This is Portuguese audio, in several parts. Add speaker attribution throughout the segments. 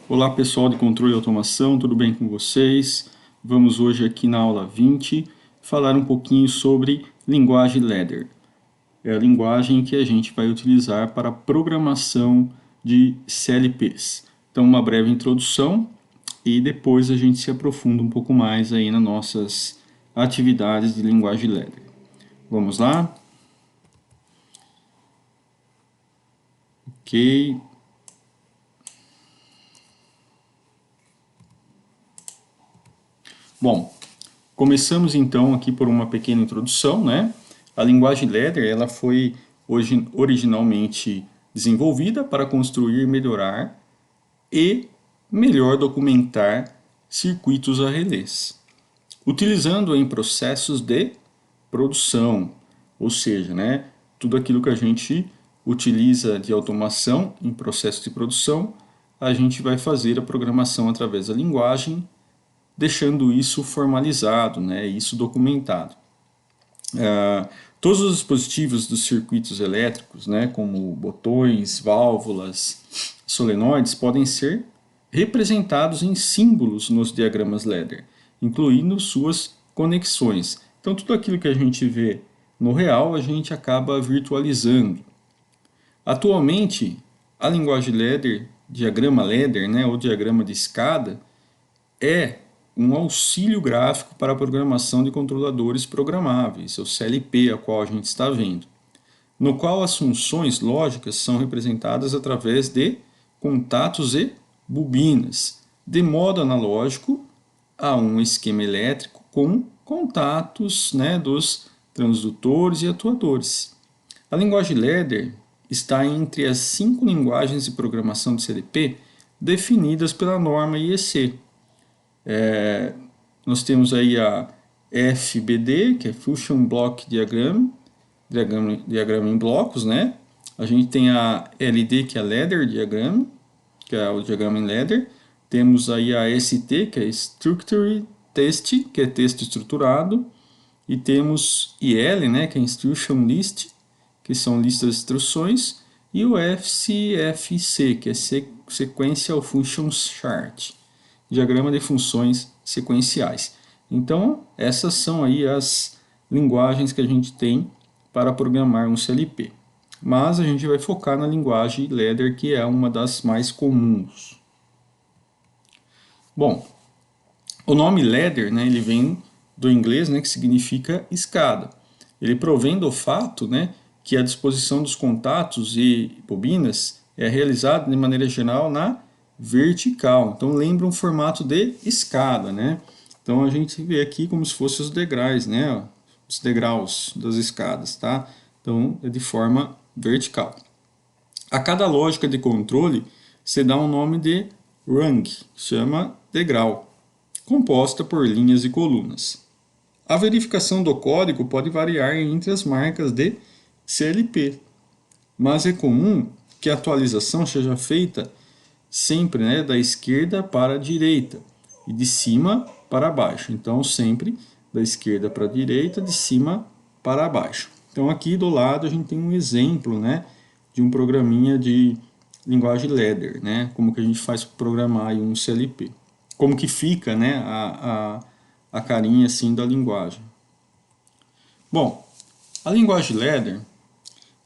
Speaker 1: Olá pessoal de controle e automação, tudo bem com vocês? Vamos hoje aqui na aula 20 falar um pouquinho sobre linguagem ladder. É a linguagem que a gente vai utilizar para programação de CLPs. Então uma breve introdução e depois a gente se aprofunda um pouco mais aí nas nossas atividades de linguagem ladder. Vamos lá? Ok. Bom, começamos então aqui por uma pequena introdução, né? A linguagem ladder, ela foi originalmente desenvolvida para construir, melhorar e melhor documentar circuitos a relés, utilizando em processos de produção, ou seja, né, tudo aquilo que a gente utiliza de automação em processo de produção, a gente vai fazer a programação através da linguagem, deixando isso formalizado, né, isso documentado. Todos os dispositivos dos circuitos elétricos, né, como botões, válvulas, solenoides, podem ser representados em símbolos nos diagramas ladder, incluindo suas conexões. Então, tudo aquilo que a gente vê no real, a gente acaba virtualizando. Atualmente, a linguagem ladder, diagrama ladder, né, ou diagrama de escada, é um auxílio gráfico para a programação de controladores programáveis, o CLP, a qual a gente está vendo, no qual as funções lógicas são representadas através de contatos e bobinas, de modo analógico a um esquema elétrico com contatos, né, dos transdutores e atuadores. A linguagem ladder está entre as 5 linguagens de programação de CLP definidas pela norma IEC. Nós temos aí a FBD, que é Function Block Diagram, diagrama em blocos, né? A gente tem a LD, que é Ladder Diagram, que é o diagrama em ladder. Temos aí a ST, que é Structure Test, que é texto estruturado. E temos IL, né, que é Instruction List, que são listas de instruções. E o FCFC, que é Sequential Function Chart, diagrama de funções sequenciais. Então, essas são aí as linguagens que a gente tem para programar um CLP. Mas a gente vai focar na linguagem ladder, que é uma das mais comuns. Bom, o nome ladder, né, ele vem do inglês, né, que significa escada. Ele provém do fato, né, que a disposição dos contatos e bobinas é realizada de maneira geral na vertical. Então lembra um formato de escada, né? Então a gente vê aqui como se fossem os degraus, né? Os degraus das escadas, tá? Então é de forma vertical. A cada lógica de controle se dá um nome de rung, que chama degrau, composta por linhas e colunas. A verificação do código pode variar entre as marcas de CLP, mas é comum que a atualização seja feita sempre, né, da esquerda para a direita e de cima para baixo. Então, sempre da esquerda para a direita, de cima para baixo. Então, aqui do lado a gente tem um exemplo, né, de um programinha de linguagem ladder, né, como que a gente faz para programar um CLP. Como que fica, né, a carinha assim da linguagem. Bom, a linguagem ladder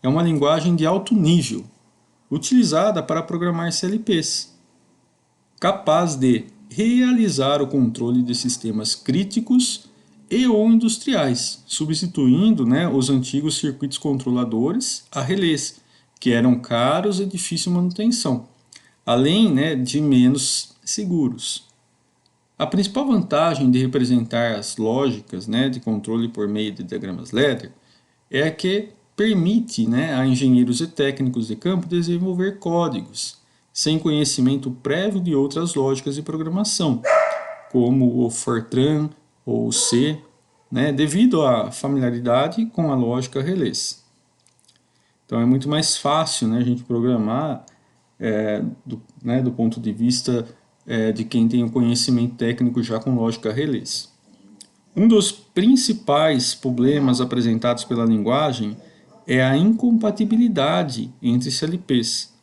Speaker 1: é uma linguagem de alto nível, utilizada para programar CLPs, capaz de realizar o controle de sistemas críticos e ou industriais, substituindo, né, os antigos circuitos controladores a relés, que eram caros e de difícil manutenção, além, né, de menos seguros. A principal vantagem de representar as lógicas, né, de controle por meio de diagramas ladder é que permite, né, a engenheiros e técnicos de campo desenvolver códigos sem conhecimento prévio de outras lógicas de programação, como o Fortran ou o C, né, devido à familiaridade com a lógica relés. Então é muito mais fácil, né, a gente programar do ponto de vista de quem tem o conhecimento técnico já com lógica relés. Um dos principais problemas apresentados pela linguagem é a incompatibilidade entre CLPs.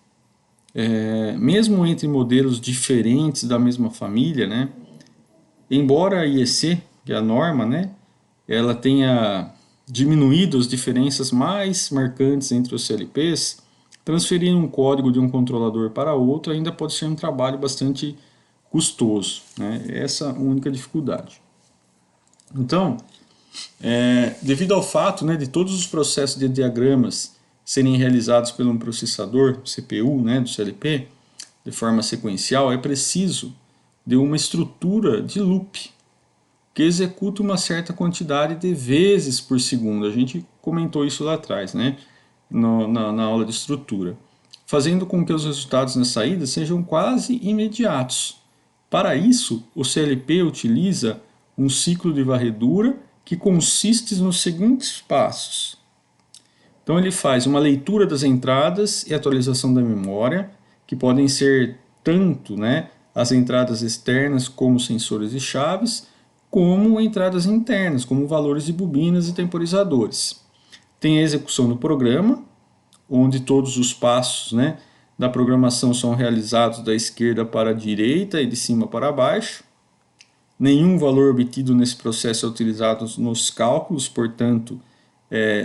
Speaker 1: mesmo entre modelos diferentes da mesma família, né, embora a IEC, que é a norma, né, ela tenha diminuído as diferenças mais marcantes entre os CLPs, transferir um código de um controlador para outro ainda pode ser um trabalho bastante custoso, né? Essa é a única dificuldade. Então, devido ao fato, né, de todos os processos de diagramas serem realizados por um processador, CPU, né, do CLP, de forma sequencial, é preciso de uma estrutura de loop que executa uma certa quantidade de vezes por segundo. A gente comentou isso lá atrás, né, na aula de estrutura, fazendo com que os resultados na saída sejam quase imediatos. Para isso, o CLP utiliza um ciclo de varredura que consiste nos seguintes passos. Então ele faz uma leitura das entradas e atualização da memória, que podem ser tanto, né, as entradas externas como sensores e chaves, como entradas internas, como valores de bobinas e temporizadores. Tem a execução do programa, onde todos os passos, né, da programação são realizados da esquerda para a direita e de cima para baixo. Nenhum valor obtido nesse processo é utilizado nos cálculos, portanto,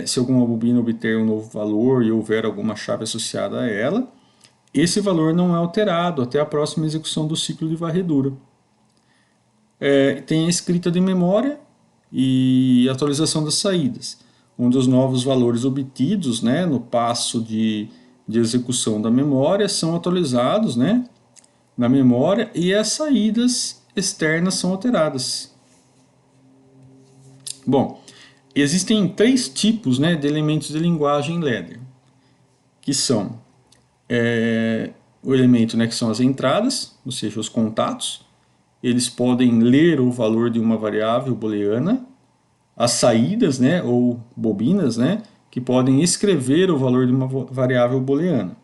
Speaker 1: se alguma bobina obter um novo valor e houver alguma chave associada a ela, esse valor não é alterado até a próxima execução do ciclo de varredura. Tem a escrita de memória e atualização das saídas, onde os novos valores obtidos, né, no passo de execução da memória são atualizados, né, na memória, e as saídas externas são alteradas. Bom, existem três tipos, né, de elementos de linguagem ladder, que são o elemento, né, que são as entradas, ou seja, os contatos. Eles podem ler o valor de uma variável booleana, as saídas, né, ou bobinas, né, que podem escrever o valor de uma variável booleana.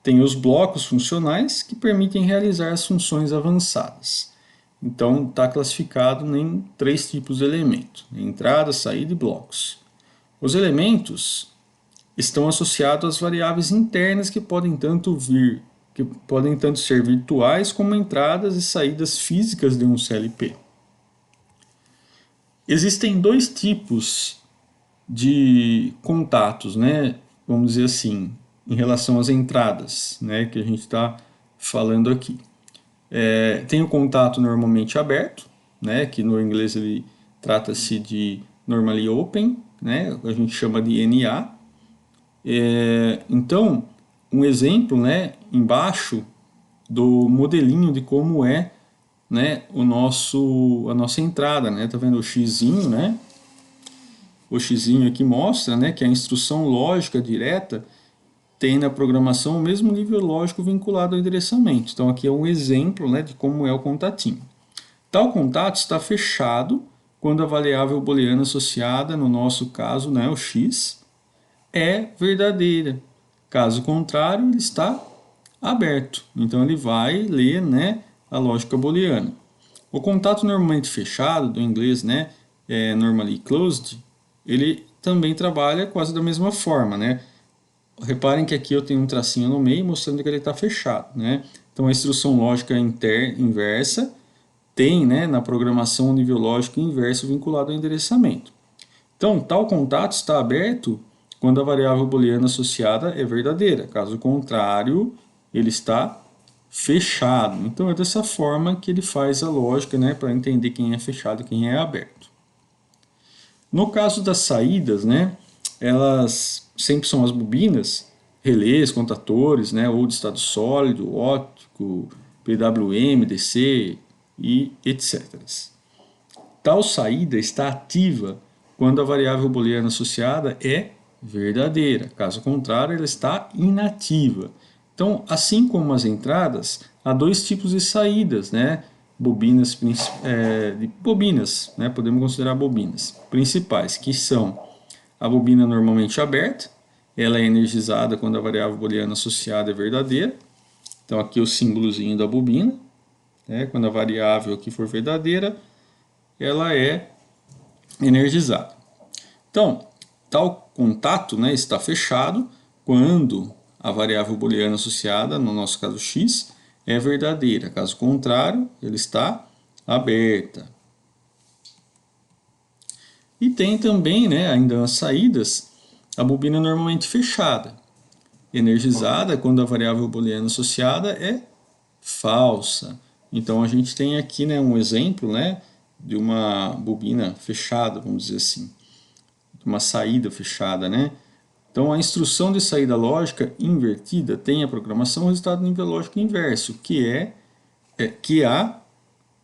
Speaker 1: Tem os blocos funcionais, que permitem realizar as funções avançadas. Então, está classificado em três tipos de elementos: entrada, saída e blocos. Os elementos estão associados às variáveis internas que podem tanto ser virtuais como entradas e saídas físicas de um CLP. Existem dois tipos de contatos, né? Vamos dizer assim, em relação às entradas, né, que a gente está falando aqui. Tem o contato normalmente aberto, né, que no inglês ele trata-se de normally open, né, a gente chama de NA. Então, um exemplo, né, embaixo do modelinho de como é, né, a nossa entrada, né, tá vendo o xizinho, né? O xizinho aqui mostra, né, que a instrução lógica direta tem na programação o mesmo nível lógico vinculado ao endereçamento. Então aqui é um exemplo, né, de como é o contatinho. Tal contato está fechado quando a variável booleana associada, no nosso caso, né, o x, é verdadeira. Caso contrário, ele está aberto. Então ele vai ler, né, a lógica booleana. O contato normalmente fechado, do inglês, né, normally closed, ele também trabalha quase da mesma forma, né? Reparem que aqui eu tenho um tracinho no meio mostrando que ele está fechado, né? Então a instrução lógica inversa tem, né, na programação um nível lógico inverso vinculado ao endereçamento. Então tal contato está aberto quando a variável booleana associada é verdadeira. Caso contrário, ele está fechado. Então é dessa forma que ele faz a lógica, né, para entender quem é fechado e quem é aberto. No caso das saídas, né, elas sempre são as bobinas, relés, contatores, né, ou de estado sólido, óptico, PWM, DC e etc. Tal saída está ativa quando a variável booleana associada é verdadeira. Caso contrário, ela está inativa. Então, assim como as entradas, há dois tipos de saídas, né? Bobinas, né? Podemos considerar bobinas principais, que são a bobina normalmente aberta, ela é energizada quando a variável booleana associada é verdadeira. Então aqui o símbolozinho da bobina, né? Quando a variável aqui for verdadeira, ela é energizada. Então, tal contato, né, está fechado quando a variável booleana associada, no nosso caso x, é verdadeira. Caso contrário, ela está aberta. E tem também, né, ainda nas saídas, a bobina normalmente fechada. Energizada quando a variável booleana associada é falsa. Então a gente tem aqui, né, um exemplo, né, de uma bobina fechada, vamos dizer assim, de uma saída fechada, né? Então a instrução de saída lógica invertida tem a programação resultado do nível lógico inverso, que a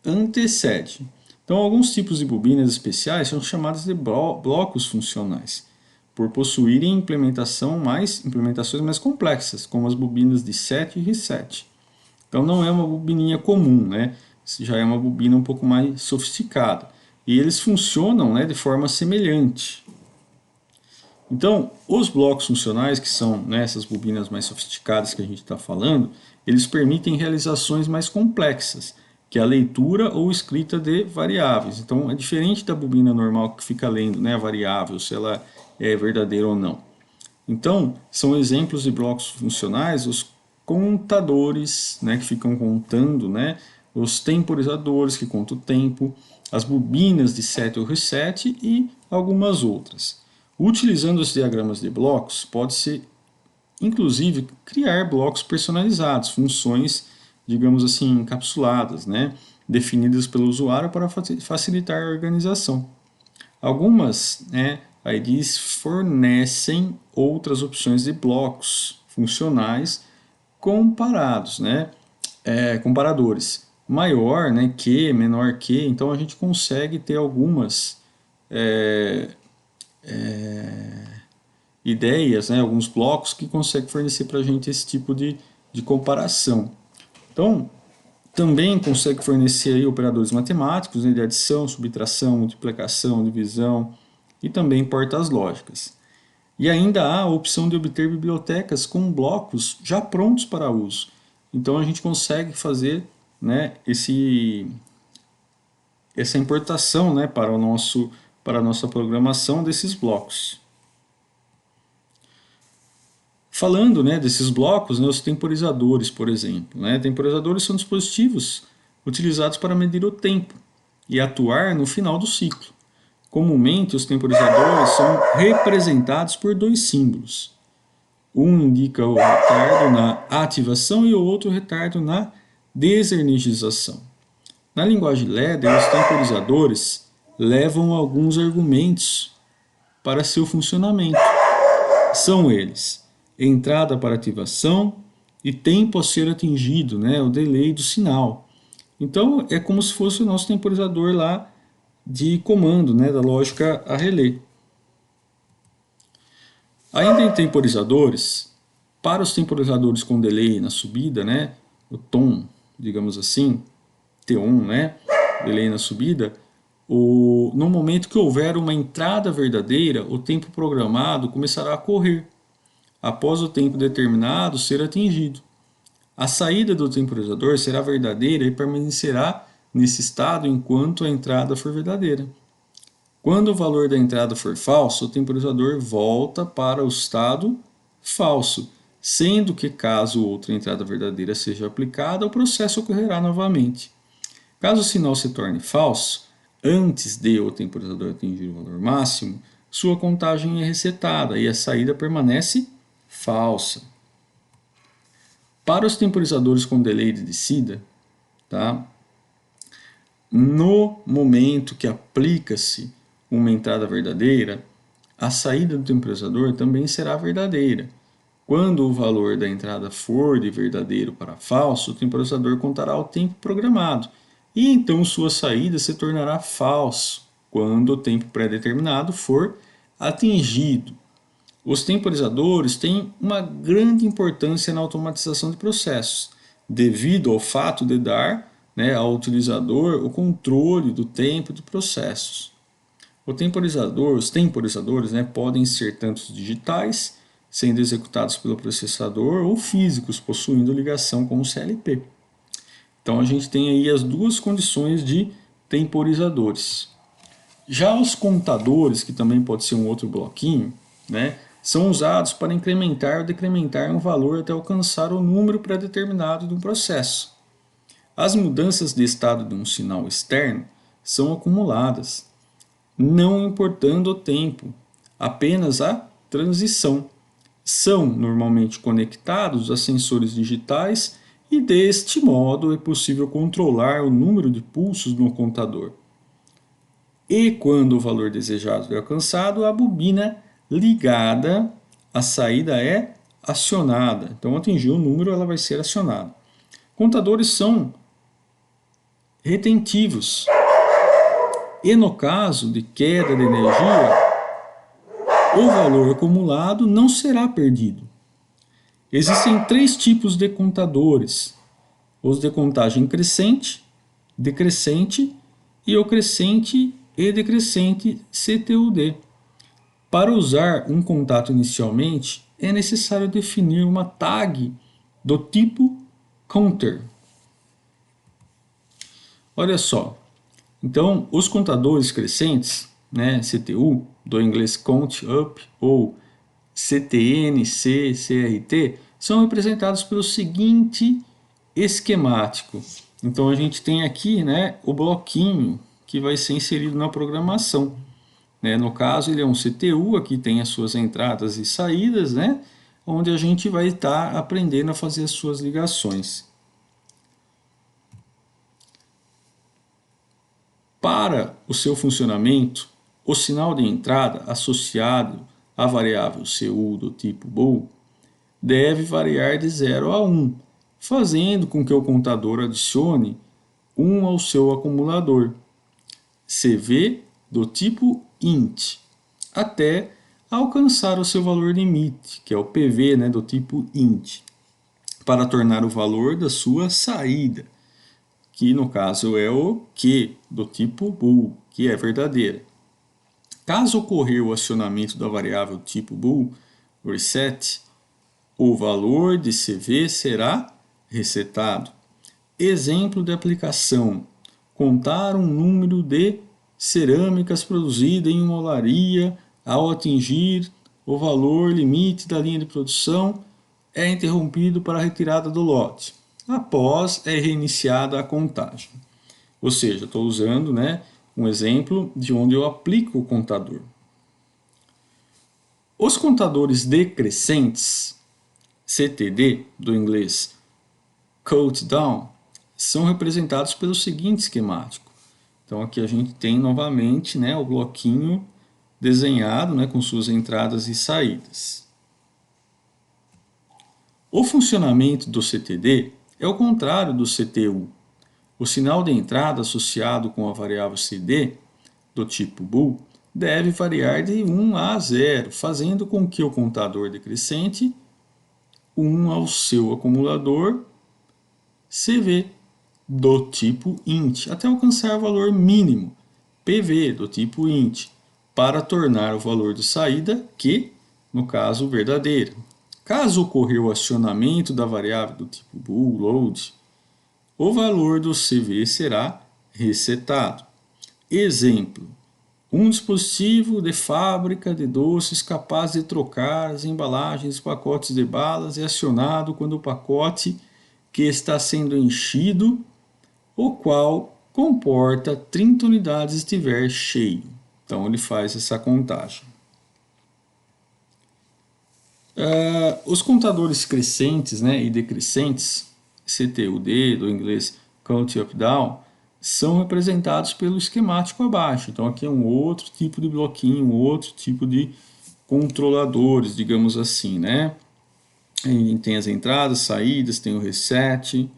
Speaker 1: antecede. Então alguns tipos de bobinas especiais são chamados de blocos funcionais, por possuírem implementações mais complexas, como as bobinas de set e reset. Então não é uma bobininha comum, né? Já é uma bobina um pouco mais sofisticada. E eles funcionam, né, de forma semelhante. Então, os blocos funcionais, que são, né, essas bobinas mais sofisticadas que a gente está falando, eles permitem realizações mais complexas, que é a leitura ou escrita de variáveis. Então, é diferente da bobina normal que fica lendo, né, a variável, se ela é verdadeira ou não. Então, são exemplos de blocos funcionais os contadores, né, que ficam contando, né, os temporizadores, que contam o tempo, as bobinas de set ou reset e algumas outras. Utilizando os diagramas de blocos, pode-se, inclusive, criar blocos personalizados, funções, digamos assim, encapsuladas, né, definidas pelo usuário para facilitar a organização. Algumas, né, IDEs fornecem outras opções de blocos funcionais comparados, né, comparadores. Maior, né, que, menor que, então a gente consegue ter algumas ideias, né, alguns blocos que conseguem fornecer para a gente esse tipo de comparação. Então, também consegue fornecer aí operadores matemáticos, né, de adição, subtração, multiplicação, divisão e também portas lógicas. E ainda há a opção de obter bibliotecas com blocos já prontos para uso. Então a gente consegue fazer, né, essa importação, né, para a nossa programação desses blocos. Falando, né, desses blocos, né, os temporizadores, por exemplo. Né? Temporizadores são dispositivos utilizados para medir o tempo e atuar no final do ciclo. Comumente, os temporizadores são representados por dois símbolos. Um indica o retardo na ativação e o outro o retardo na desenergização. Na linguagem Ladder, os temporizadores levam alguns argumentos para seu funcionamento. São eles: entrada para ativação e tempo a ser atingido, né, o delay do sinal. Então é como se fosse o nosso temporizador lá de comando, né, da lógica a relé. Ainda em temporizadores, para os temporizadores com delay na subida, né, o tom, digamos assim, T1, né, delay na subida, no momento que houver uma entrada verdadeira, o tempo programado começará a correr, após o tempo determinado ser atingido. A saída do temporizador será verdadeira e permanecerá nesse estado enquanto a entrada for verdadeira. Quando o valor da entrada for falso, o temporizador volta para o estado falso, sendo que caso outra entrada verdadeira seja aplicada, o processo ocorrerá novamente. Caso o sinal se torne falso, antes de o temporizador atingir o valor máximo, sua contagem é resetada e a saída permanece falsa. Para os temporizadores com delay de descida, tá? No momento que aplica-se uma entrada verdadeira, a saída do temporizador também será verdadeira. Quando o valor da entrada for de verdadeiro para falso, o temporizador contará o tempo programado, e então sua saída se tornará falso quando o tempo pré-determinado for atingido. Os temporizadores têm uma grande importância na automatização de processos, devido ao fato de dar, né, ao utilizador o controle do tempo de processos. Os temporizadores, né, podem ser tanto digitais, sendo executados pelo processador, ou físicos, possuindo ligação com o CLP. Então a gente tem aí as duas condições de temporizadores. Já os contadores, que também pode ser um outro bloquinho, né, são usados para incrementar ou decrementar um valor até alcançar o número pré-determinado de um processo. As mudanças de estado de um sinal externo são acumuladas, não importando o tempo, apenas a transição. São normalmente conectados a sensores digitais e deste modo é possível controlar o número de pulsos no contador. E quando o valor desejado é alcançado, a bobina ligada à saída é acionada. Então, atingiu o número, ela vai ser acionada. Contadores são retentivos. E no caso de queda de energia, o valor acumulado não será perdido. Existem 3 tipos de contadores: os de contagem crescente, decrescente e o crescente e decrescente CTUD. Para usar um contato inicialmente, é necessário definir uma tag do tipo counter. Olha só, então os contadores crescentes, né, CTU, do inglês count up, ou CTN, CRT, são representados pelo seguinte esquemático. Então a gente tem aqui, né, o bloquinho que vai ser inserido na programação. No caso, ele é um CTU, aqui tem as suas entradas e saídas, né, onde a gente vai estar aprendendo a fazer as suas ligações. Para o seu funcionamento, o sinal de entrada associado à variável CU do tipo bool deve variar de 0 a 1, fazendo com que o contador adicione 1 ao seu acumulador, CV do tipo int, até alcançar o seu valor limite, que é o PV, né, do tipo int, para tornar o valor da sua saída, que no caso é o Q, do tipo bool, que é verdadeira. Caso ocorrer o acionamento da variável tipo bool, reset, o valor de CV será resetado. Exemplo de aplicação: contar um número de cerâmicas produzidas em uma olaria ao atingir o valor limite da linha de produção é interrompido para a retirada do lote. Após é reiniciada a contagem. Ou seja, estou usando, né, um exemplo de onde eu aplico o contador. Os contadores decrescentes, CTD, do inglês countdown, são representados pelo seguinte esquemático. Então aqui a gente tem novamente, né, o bloquinho desenhado, né, com suas entradas e saídas. O funcionamento do CTD é o contrário do CTU. O sinal de entrada associado com a variável CD, do tipo bool, deve variar de 1 a 0, fazendo com que o contador decrescente 1 ao seu acumulador CV, do tipo int, até alcançar o valor mínimo, PV, do tipo int, para tornar o valor de saída Q, no caso, verdadeiro. Caso ocorrer o acionamento da variável do tipo bool load, o valor do CV será resetado. Exemplo: um dispositivo de fábrica de doces capaz de trocar as embalagens dos pacotes de balas é acionado quando o pacote que está sendo enchido, o qual comporta 30 unidades, estiver cheio. Então ele faz essa contagem. Os contadores crescentes, né, e decrescentes, CTUD, do inglês count up down, são representados pelo esquemático abaixo. Então aqui é um outro tipo de bloquinho, um outro tipo de controladores, digamos assim, né? Tem as entradas, saídas, tem o reset.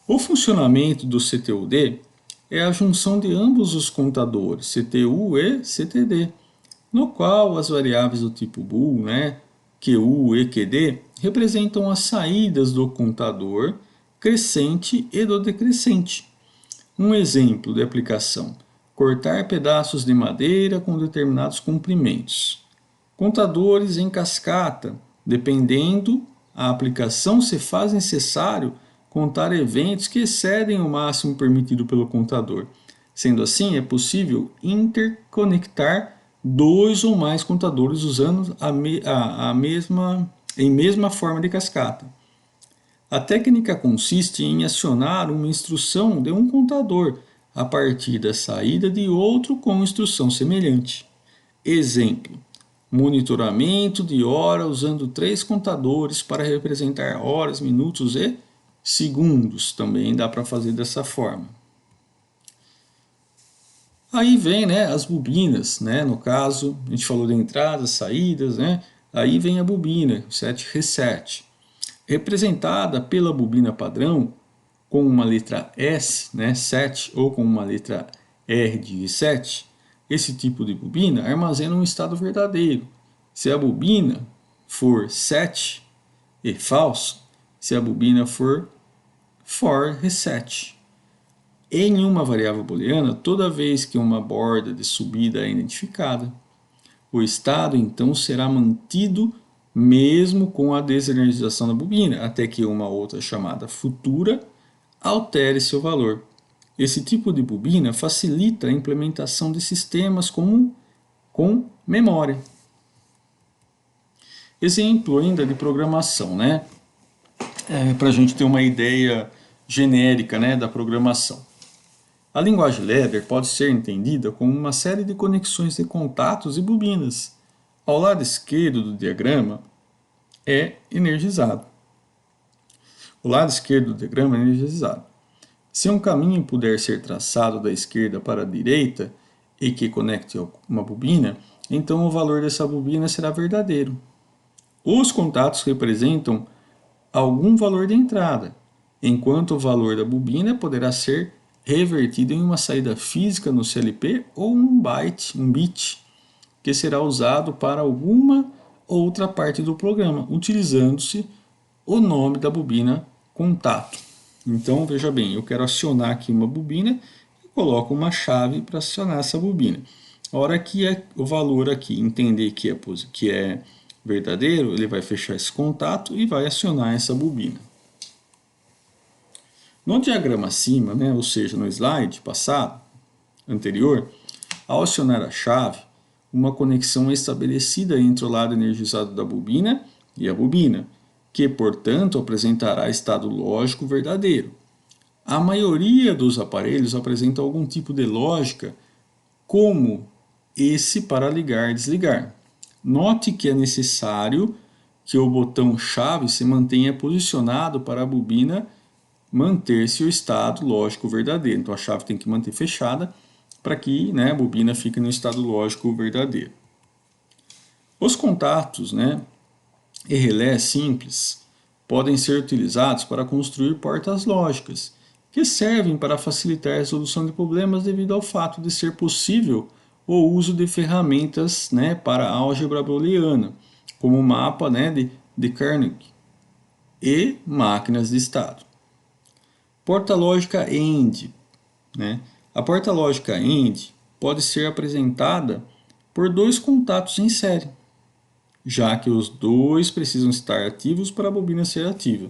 Speaker 1: O funcionamento do CTUD é a junção de ambos os contadores, CTU e CTD, no qual as variáveis do tipo bool, né, QU e QD, representam as saídas do contador crescente e do decrescente. Um exemplo de aplicação: cortar pedaços de madeira com determinados comprimentos. Contadores em cascata: dependendo a aplicação, se faz necessário contar eventos que excedem o máximo permitido pelo contador. Sendo assim, é possível interconectar dois ou mais contadores usando em mesma forma de cascata. A técnica consiste em acionar uma instrução de um contador a partir da saída de outro com instrução semelhante. Exemplo: monitoramento de hora usando 3 contadores para representar horas, minutos e segundos. Também dá para fazer dessa forma. Aí vem, né, as bobinas, né? No caso, a gente falou de entradas, saídas, né? Aí vem a bobina, set reset, representada pela bobina padrão com uma letra S, né, set, ou com uma letra R de reset. Esse tipo de bobina armazena um estado verdadeiro. Se a bobina for set e falso, se a bobina for reset. Em uma variável booleana, toda vez que uma borda de subida é identificada, o estado então será mantido mesmo com a desenergização da bobina, até que uma outra chamada futura altere seu valor. Esse tipo de bobina facilita a implementação de sistemas com memória. Exemplo ainda de programação, né? Para a gente ter uma ideia genérica, né, da programação. A linguagem ladder pode ser entendida como uma série de conexões de contatos e bobinas. Ao lado esquerdo do diagrama é energizado. O lado esquerdo do diagrama é energizado. Se um caminho puder ser traçado da esquerda para a direita e que conecte uma bobina, então o valor dessa bobina será verdadeiro. Os contatos representam algum valor de entrada, enquanto o valor da bobina poderá ser revertido em uma saída física no CLP ou um bit, que será usado para alguma outra parte do programa, utilizando-se o nome da bobina contato. Então, veja bem, eu quero acionar aqui uma bobina e coloco uma chave para acionar essa bobina. A hora que o valor aqui entender que é verdadeiro, ele vai fechar esse contato e vai acionar essa bobina. No diagrama acima, né, ou seja, no slide passado, anterior, ao acionar a chave, uma conexão é estabelecida entre o lado energizado da bobina e a bobina, que, portanto, apresentará estado lógico verdadeiro. A maioria dos aparelhos apresenta algum tipo de lógica, como esse para ligar e desligar. Note que é necessário que o botão chave se mantenha posicionado para a bobina manter seu estado lógico verdadeiro. Então a chave tem que manter fechada para que, né, a bobina fique no estado lógico verdadeiro. Os contatos, né, e relés simples podem ser utilizados para construir portas lógicas, que servem para facilitar a resolução de problemas devido ao fato de ser possível o uso de ferramentas, né, para álgebra booleana, como o mapa, né, de Carnegie e máquinas de estado. Porta lógica AND, né? A porta lógica AND pode ser apresentada por dois contatos em série, já que os dois precisam estar ativos para a bobina ser ativa.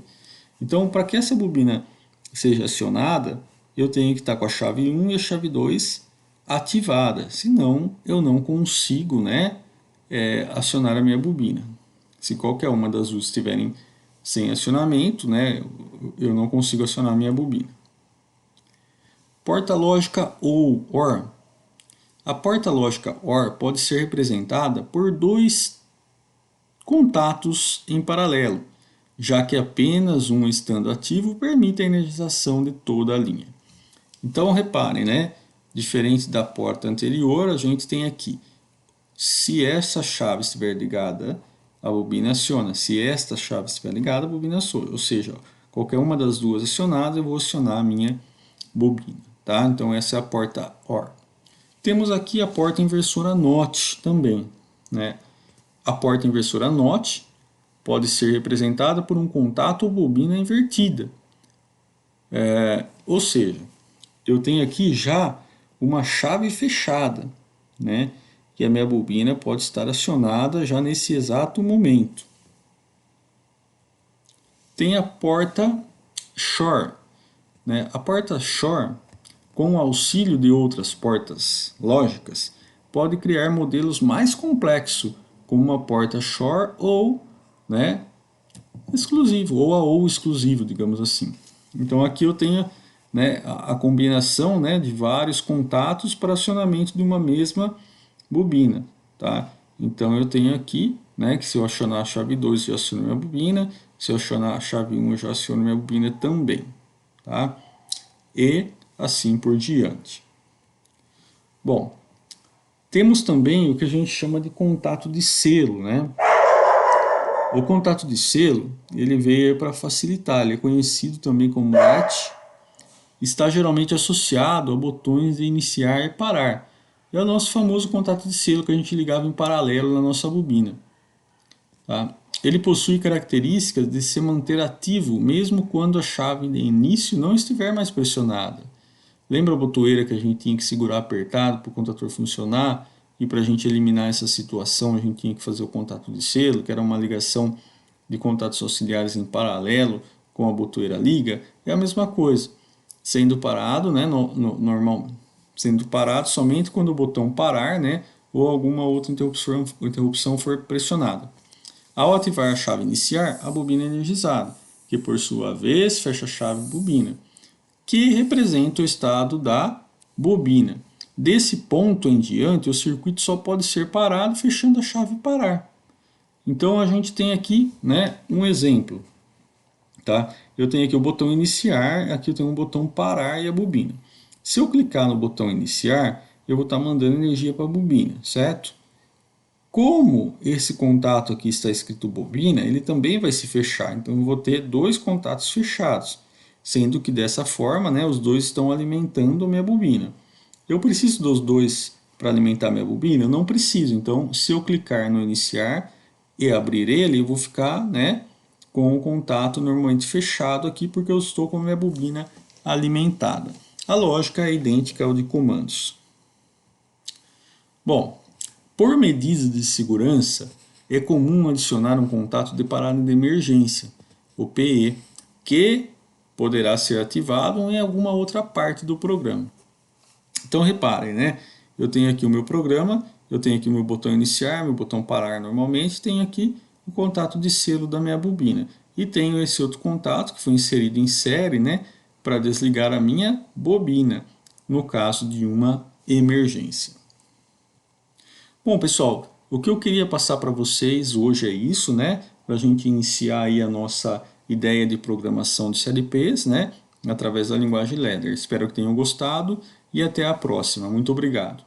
Speaker 1: Então, para que essa bobina seja acionada, eu tenho que estar com a chave 1 e a chave 2 ativada, senão eu não consigo, né, acionar a minha bobina. Se qualquer uma das duas estiverem sem acionamento, né, eu não consigo acionar a minha bobina. Porta lógica ou OR. A porta lógica OR pode ser representada por dois contatos em paralelo, já que apenas um estando ativo permite a energização de toda a linha. Então reparem, né? Diferente da porta anterior, a gente tem aqui, se essa chave estiver ligada, a bobina aciona. Se esta chave estiver ligada, a bobina aciona. Ou seja, qualquer uma das duas acionadas, eu vou acionar a minha bobina. Tá? Então essa é a porta OR. Temos aqui a porta inversora NOT também, né? A porta inversora NOT pode ser representada por um contato ou bobina invertida. Ou seja, eu tenho aqui já uma chave fechada, né? Que a minha bobina pode estar acionada já nesse exato momento. Tem a porta SHOR, né? A porta SHOR, com o auxílio de outras portas lógicas, pode criar modelos mais complexos, como uma porta Shor ou, né, exclusivo, ou exclusivo, digamos assim. Então aqui eu tenho, né, a combinação, né, de vários contatos para acionamento de uma mesma bobina. Tá? Então eu tenho aqui, né, que se eu acionar a chave 2 eu aciono minha bobina, se eu acionar a chave 1 eu já aciono minha bobina também. Tá? E assim por diante. Bom, temos também o que a gente chama de contato de selo, né? O contato de selo, ele veio para facilitar, ele é conhecido também como LAT, está geralmente associado a botões de iniciar e parar. É o nosso famoso contato de selo que a gente ligava em paralelo na nossa bobina. Tá? Ele possui características de se manter ativo mesmo quando a chave de início não estiver mais pressionada. Lembra a botoeira que a gente tinha que segurar apertado para o contator funcionar? E para a gente eliminar essa situação, a gente tinha que fazer o contato de selo, que era uma ligação de contatos auxiliares em paralelo com a botoeira liga. É a mesma coisa, sendo parado, né, normal, sendo parado somente quando o botão parar, né, ou alguma outra interrupção for pressionada. Ao ativar a chave iniciar, a bobina é energizada, que por sua vez fecha a chave bobina, que representa o estado da bobina. Desse ponto em diante, o circuito só pode ser parado fechando a chave parar. Então a gente tem aqui, né, um exemplo. Tá? Eu tenho aqui o botão iniciar, aqui eu tenho um botão parar e a bobina. Se eu clicar no botão iniciar, eu vou estar mandando energia para a bobina, certo? Como esse contato aqui está escrito bobina, ele também vai se fechar. Então eu vou ter dois contatos fechados, sendo que dessa forma, né, os dois estão alimentando a minha bobina. Eu preciso dos dois para alimentar a minha bobina? Eu não preciso. Então, se eu clicar no iniciar e abrir ele, eu vou ficar, né, com o contato normalmente fechado aqui, porque eu estou com a minha bobina alimentada. A lógica é idêntica ao de comandos. Bom, por medidas de segurança, é comum adicionar um contato de parada de emergência, o PE, que poderá ser ativado em alguma outra parte do programa. Então reparem, né? Eu tenho aqui o meu programa, eu tenho aqui o meu botão iniciar, meu botão parar normalmente, tenho aqui o contato de selo da minha bobina. E tenho esse outro contato que foi inserido em série, né? Para desligar a minha bobina, no caso de uma emergência. Bom, pessoal, o que eu queria passar para vocês hoje é isso, né? Para a gente iniciar aí a nossa ideia de programação de CLPs, né? Através da linguagem Ladder. Espero que tenham gostado e até a próxima. Muito obrigado.